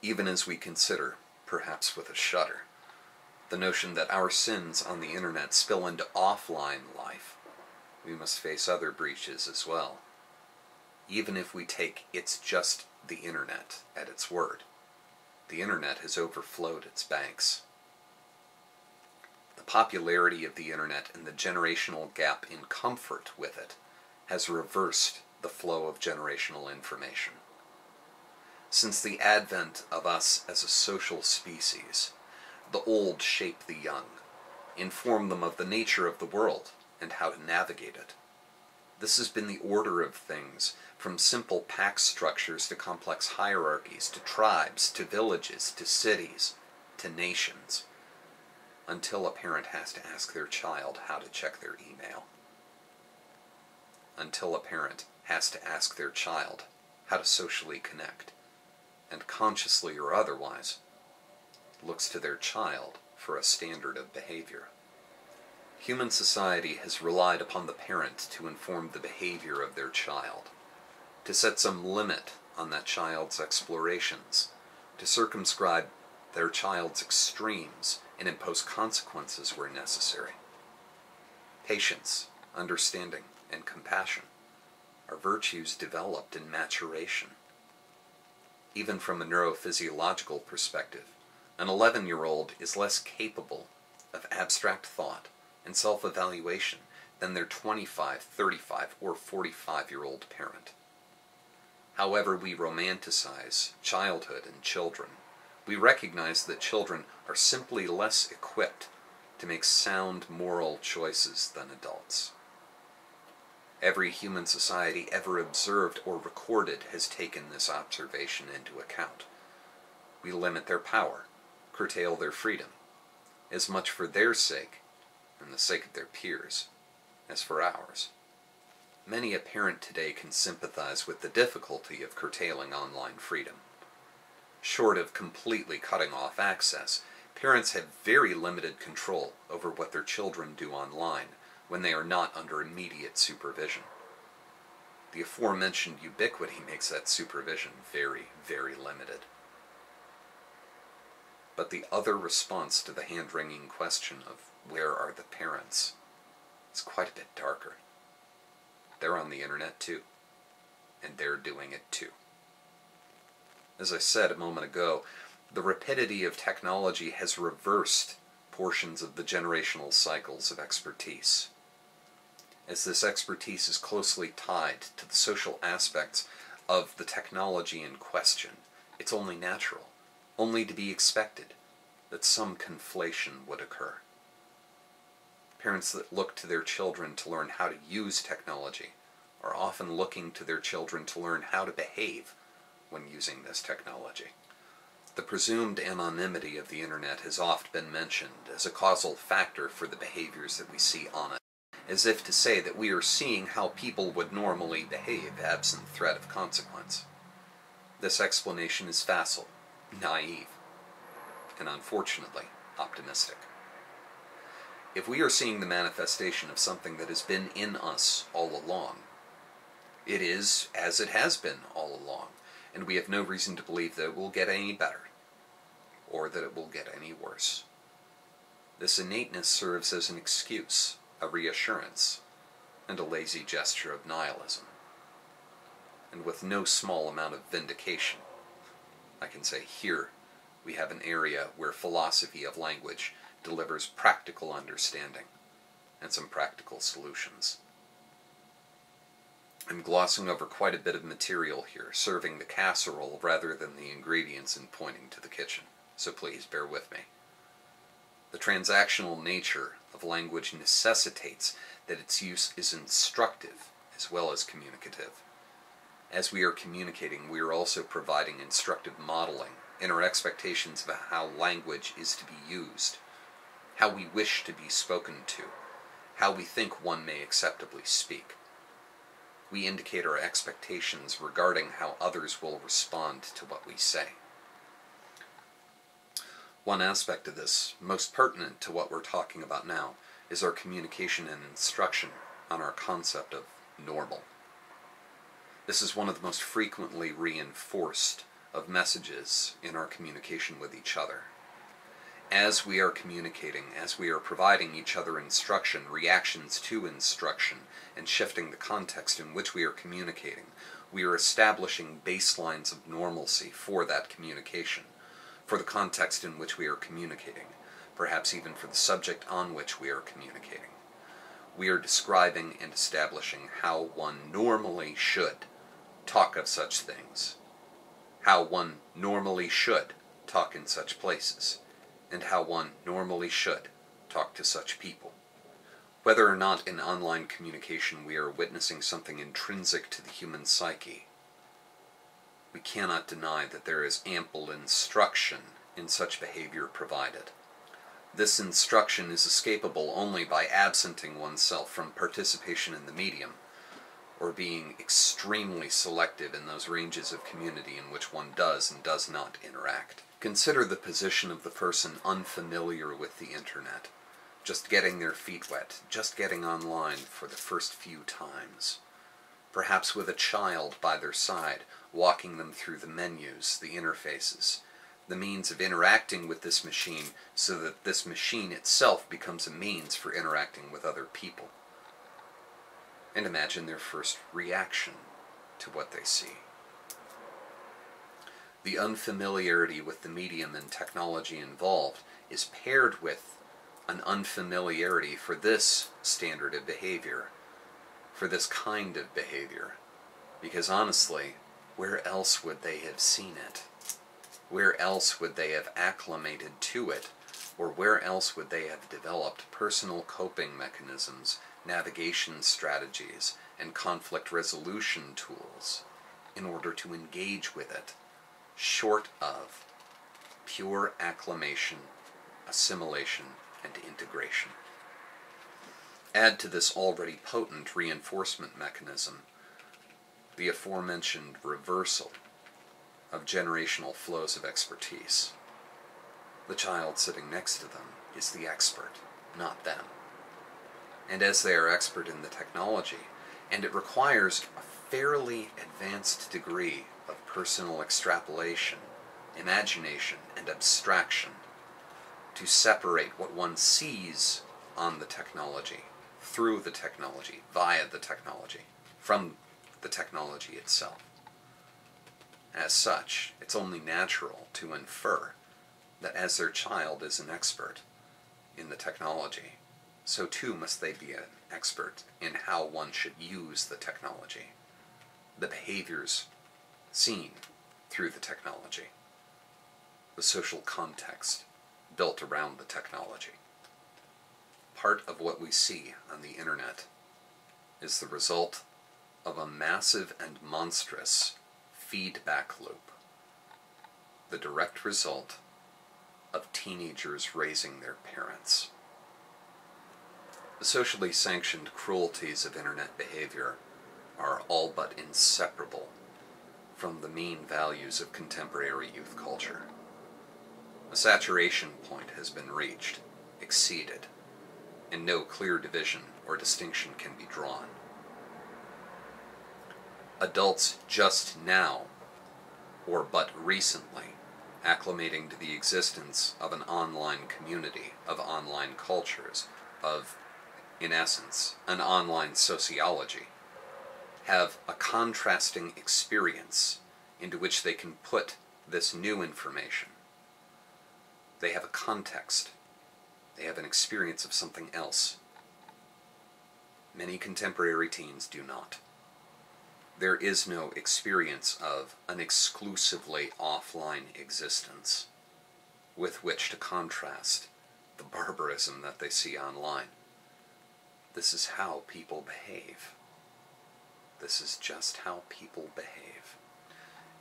even as we consider, perhaps with a shudder, the notion that our sins on the internet spill into offline life, we must face other breaches as well. Even if we take "it's just the internet" at its word, the internet has overflowed its banks. The popularity of the internet and the generational gap in comfort with it has reversed the flow of generational information. Since the advent of us as a social species, the old shape the young, inform them of the nature of the world and how to navigate it. This has been the order of things, from simple pack structures to complex hierarchies, to tribes, to villages, to cities, to nations, until a parent has to ask their child how to check their email. Until a parent has to ask their child how to socially connect, and consciously or otherwise looks to their child for a standard of behavior. Human society has relied upon the parent to inform the behavior of their child, to set some limit on that child's explorations, to circumscribe their child's extremes and impose consequences where necessary. Patience, understanding, and compassion are virtues developed in maturation. Even from a neurophysiological perspective, an 11-year-old is less capable of abstract thought and self-evaluation than their 25, 35, or 45-year-old parent. However we romanticize childhood and children, we recognize that children are simply less equipped to make sound moral choices than adults. Every human society ever observed or recorded has taken this observation into account. We limit their power, curtail their freedom, as much for their sake and the sake of their peers as for ours. Many a parent today can sympathize with the difficulty of curtailing online freedom. Short of completely cutting off access, parents have very limited control over what their children do online when they are not under immediate supervision. The aforementioned ubiquity makes that supervision very, very limited. But the other response to the hand-wringing question of where are the parents is quite a bit darker. They're on the internet too, and they're doing it too. As I said a moment ago, the rapidity of technology has reversed portions of the generational cycles of expertise. As this expertise is closely tied to the social aspects of the technology in question, it's only natural, only to be expected, that some conflation would occur. Parents that look to their children to learn how to use technology are often looking to their children to learn how to behave when using this technology. The presumed anonymity of the internet has oft been mentioned as a causal factor for the behaviors that we see on it, as if to say that we are seeing how people would normally behave absent threat of consequence. This explanation is facile, naive, and unfortunately optimistic. If we are seeing the manifestation of something that has been in us all along, it is as it has been all along, and we have no reason to believe that it will get any better, or that it will get any worse. This innateness serves as an excuse, a reassurance, and a lazy gesture of nihilism. And with no small amount of vindication, I can say here we have an area where philosophy of language delivers practical understanding and some practical solutions. I'm glossing over quite a bit of material here, serving the casserole rather than the ingredients and pointing to the kitchen, so please bear with me. The transactional nature of language necessitates that its use is instructive as well as communicative. As we are communicating, we are also providing instructive modeling in our expectations of how language is to be used, how we wish to be spoken to, how we think one may acceptably speak. We indicate our expectations regarding how others will respond to what we say. One aspect of this, most pertinent to what we're talking about now, is our communication and instruction on our concept of normal. This is one of the most frequently reinforced of messages in our communication with each other. As we are communicating, as we are providing each other instruction, reactions to instruction, and shifting the context in which we are communicating, we are establishing baselines of normalcy for that communication, for the context in which we are communicating, perhaps even for the subject on which we are communicating. We are describing and establishing how one normally should talk of such things, how one normally should talk in such places, and how one normally should talk to such people. Whether or not in online communication we are witnessing something intrinsic to the human psyche, we cannot deny that there is ample instruction in such behavior provided. This instruction is escapable only by absenting oneself from participation in the medium, or being extremely selective in those ranges of community in which one does and does not interact. Consider the position of the person unfamiliar with the internet, just getting their feet wet, just getting online for the first few times, perhaps with a child by their side, walking them through the menus, the interfaces, the means of interacting with this machine so that this machine itself becomes a means for interacting with other people. And imagine their first reaction to what they see. The unfamiliarity with the medium and technology involved is paired with an unfamiliarity for this standard of behavior, for this kind of behavior, because honestly, where else would they have seen it? Where else would they have acclimated to it? Or where else would they have developed personal coping mechanisms, navigation strategies, and conflict resolution tools in order to engage with it, short of pure acclimation, assimilation, and integration? Add to this already potent reinforcement mechanism the aforementioned reversal of generational flows of expertise. The child sitting next to them is the expert, not them. And as they are expert in the technology, and it requires a fairly advanced degree of personal extrapolation, imagination, and abstraction to separate what one sees on the technology, through the technology, via the technology, from the technology itself. As such, it's only natural to infer that as their child is an expert in the technology, so too must they be an expert in how one should use the technology, the behaviors seen through the technology, the social context built around the technology. Part of what we see on the internet is the result of a massive and monstrous feedback loop, the direct result of teenagers raising their parents. The socially sanctioned cruelties of internet behavior are all but inseparable from the mean values of contemporary youth culture. A saturation point has been reached, exceeded, and no clear division or distinction can be drawn. Adults just now, or but recently, acclimating to the existence of an online community, of online cultures, of, in essence, an online sociology, have a contrasting experience into which they can put this new information. They have a context. They have an experience of something else. Many contemporary teens do not. There is no experience of an exclusively offline existence with which to contrast the barbarism that they see online. This is how people behave. This is just how people behave.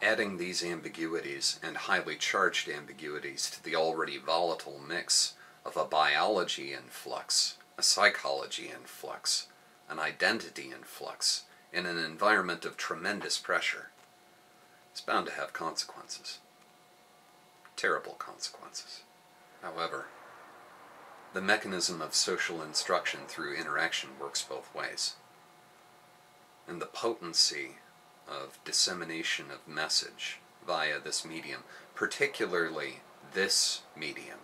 Adding these ambiguities and highly charged ambiguities to the already volatile mix of a biology in flux, a psychology in flux, an identity in flux, in an environment of tremendous pressure, it's bound to have consequences. Terrible consequences. However, the mechanism of social instruction through interaction works both ways. And the potency of dissemination of message via this medium, particularly this medium,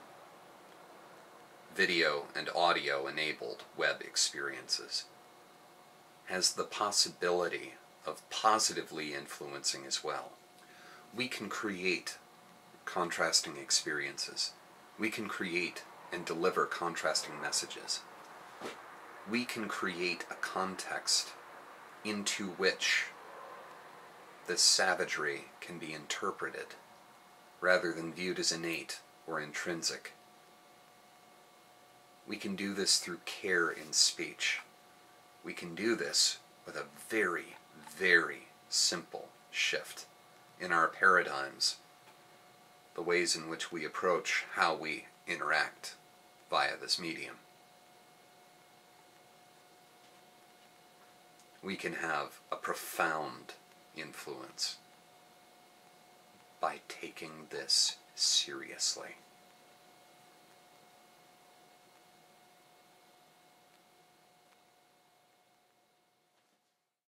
video and audio enabled web experiences, has the possibility of positively influencing as well. We can create contrasting experiences. We can create and deliver contrasting messages. We can create a context into which this savagery can be interpreted rather than viewed as innate or intrinsic. We can do this through care in speech. We can do this with a very, very simple shift in our paradigms, the ways in which we approach how we interact via this medium. We can have a profound influence by taking this seriously.